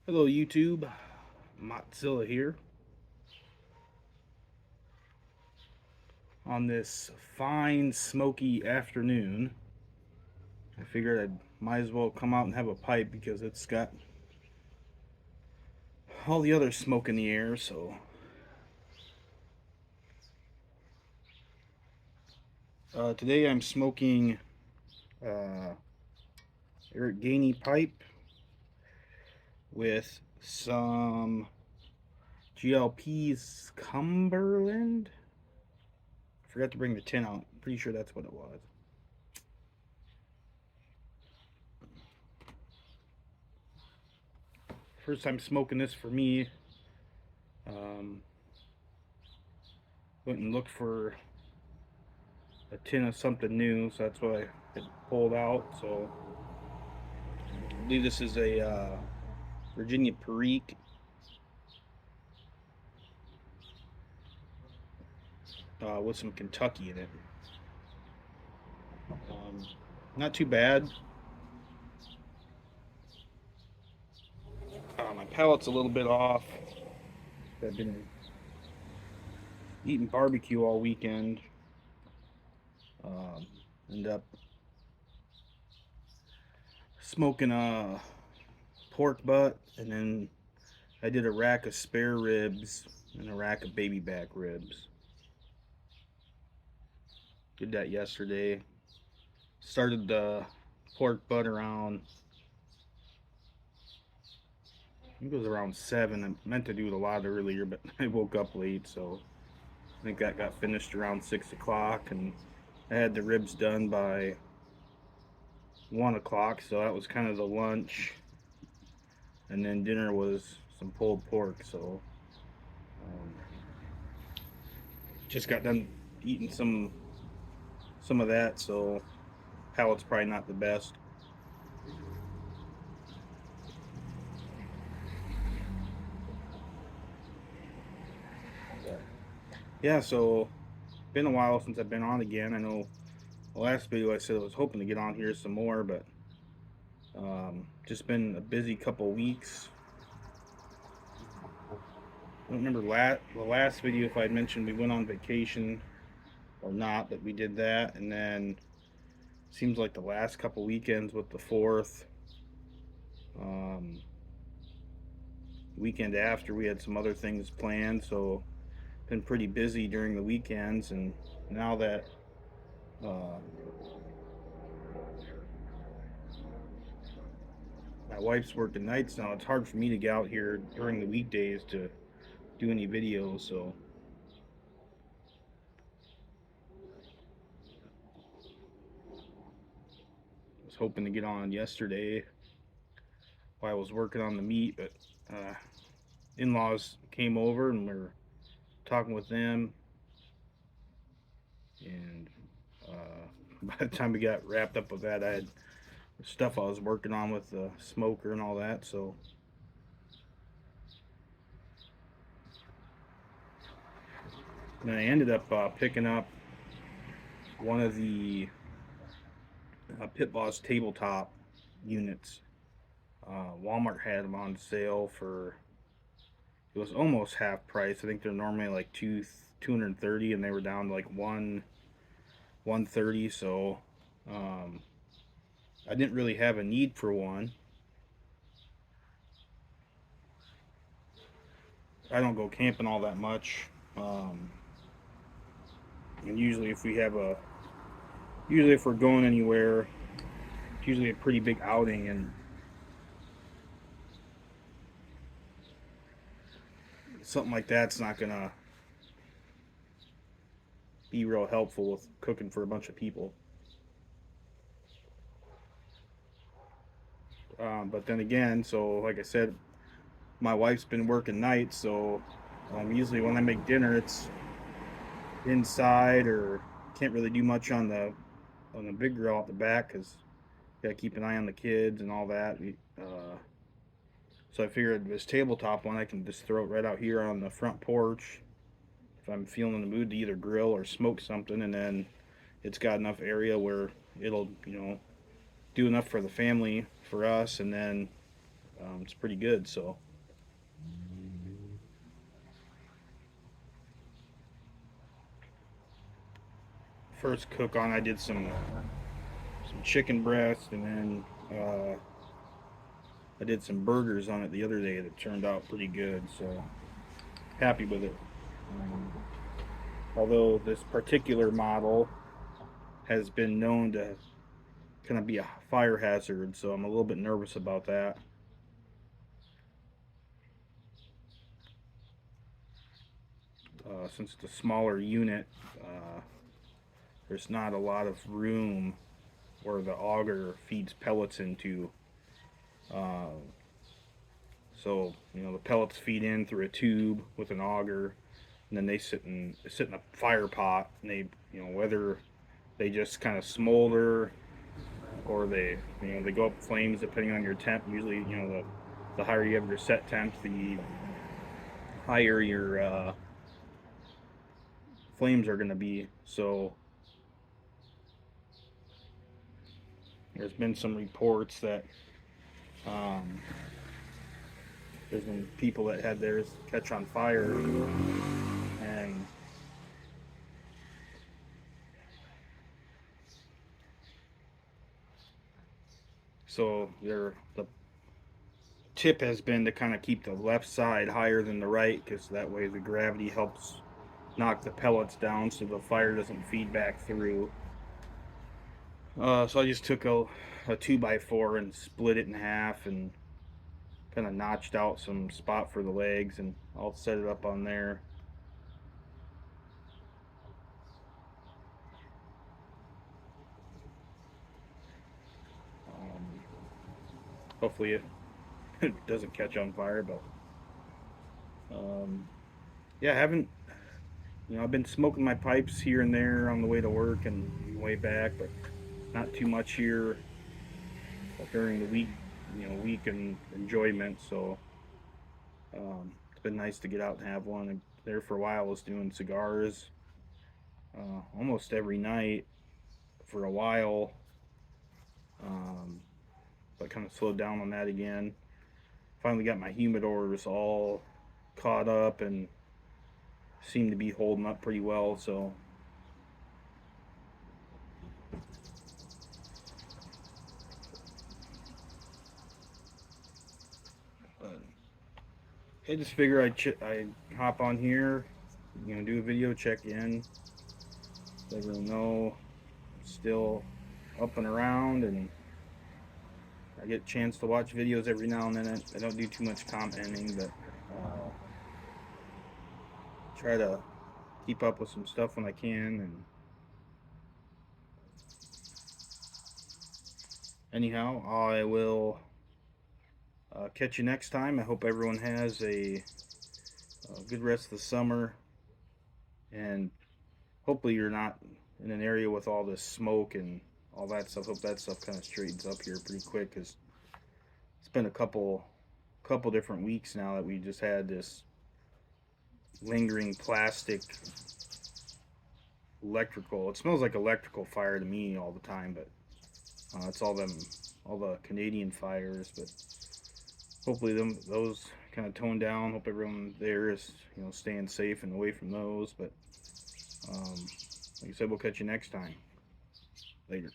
Hello YouTube, Motzilla here on this fine smoky afternoon. I figured I might as well come out and have a pipe because it's got all the other smoke in the air. So today I'm smoking uh, Eric Gainey pipe with some GLP's Cumberland. I forgot to bring the tin out. Pretty sure that's what it was. First time smoking this for me. Um, Went and looked for a tin of something new, so that's what I had pulled out. So I believe this is a Virginia Perique with some Kentucky in it. Um, Not too bad. My palate's a little bit off. I've been eating barbecue all weekend. Um, End up smoking a pork butt, and then I did a rack of spare ribs and a rack of baby back ribs. Did that yesterday. Started the pork butt around, I think it was around 7. I meant to do it a lot earlier, but I woke up late, so I think that got finished around 6 o'clock, and I had the ribs done by 1 o'clock, so that was kind of the lunch. And then dinner was some pulled pork, so um, just got done eating some of that, so palate's probably not the best. Yeah, so been a while since I've been on again. I know the last video I said I was hoping to get on here some more, but just been a busy couple weeks. I don't remember the last video if I had mentioned we went on vacation or not, but we did that, and then seems like the last couple weekends with the 4th, um, weekend after we had some other things planned, so been pretty busy during the weekends. And now that uh, my wife's working nights now, it's hard for me to get out here during the weekdays to do any videos. So I was hoping to get on yesterday while I was working on the meat, but in-laws came over and we are talking with them, and by the time we got wrapped up with that, I had stuff I was working on with the smoker and all that. So then I ended up picking up one of the Pit Boss tabletop units. Walmart had them on sale for, it was almost half price. I think they're normally like 230, and they were down to like 130. So um, I didn't really have a need for one. I don't go camping all that much, and usually if we're going anywhere, it's usually a pretty big outing, and something like that's not gonna be real helpful with cooking for a bunch of people. But then again, so like I said, my wife's been working nights, so usually when I make dinner, it's inside, or can't really do much on the big grill out the back because gotta keep an eye on the kids and all that. So I figured this tabletop one I can just throw it right out here on the front porch if I'm feeling in the mood to either grill or smoke something, and then it's got enough area where it'll do enough for the family, for us, and then It's pretty good. So first cook on, I did some chicken breast, and then I did some burgers on it the other day that turned out pretty good. So happy with it. Um, Although this particular model has been known to kind of be a fire hazard, so I'm a little bit nervous about that. Since it's a smaller unit, there's not a lot of room where the auger feeds pellets into. Uh, so the pellets feed in through a tube with an auger, and then they sit in a fire pot, and they whether they just kind of smolder or they go up flames depending on your temp. Usually the higher you have your set temp, the higher your flames are going to be. So there's been some reports that um, there's been people that had theirs catch on fire, and so the tip has been to kind of keep the left side higher than the right, because that way the gravity helps knock the pellets down so the fire doesn't feed back through. So I just took a 2x4 and split it in half and kind of notched out some spot for the legs, and I'll set it up on there. Um, Hopefully it doesn't catch on fire, but um, yeah, I haven't. I've been smoking my pipes here and there on the way to work and way back, but not too much here during the week. Week and enjoyment. So it's been nice to get out and have one. And there for a while, I was doing cigars almost every night for a while, um, but kind of slowed down on that again. Finally got my humidors all caught up and seem to be holding up pretty well. So I just figure I hop on here, do a video check in, let everyone know I'm still up and around, and I get a chance to watch videos every now and then. I don't do too much commenting, but try to keep up with some stuff when I can. And anyhow, I will catch you next time. I hope everyone has a good rest of the summer, and hopefully you're not in an area with all this smoke and all that stuff. Hope that stuff kind of straightens up here pretty quick, because it's been a couple different weeks now that we just had this lingering plastic electrical. It smells like electrical fire to me all the time, but it's all the Canadian fires. But hopefully those kind of tone down. Hope everyone there is staying safe and away from those. But like I said, we'll catch you next time. Later.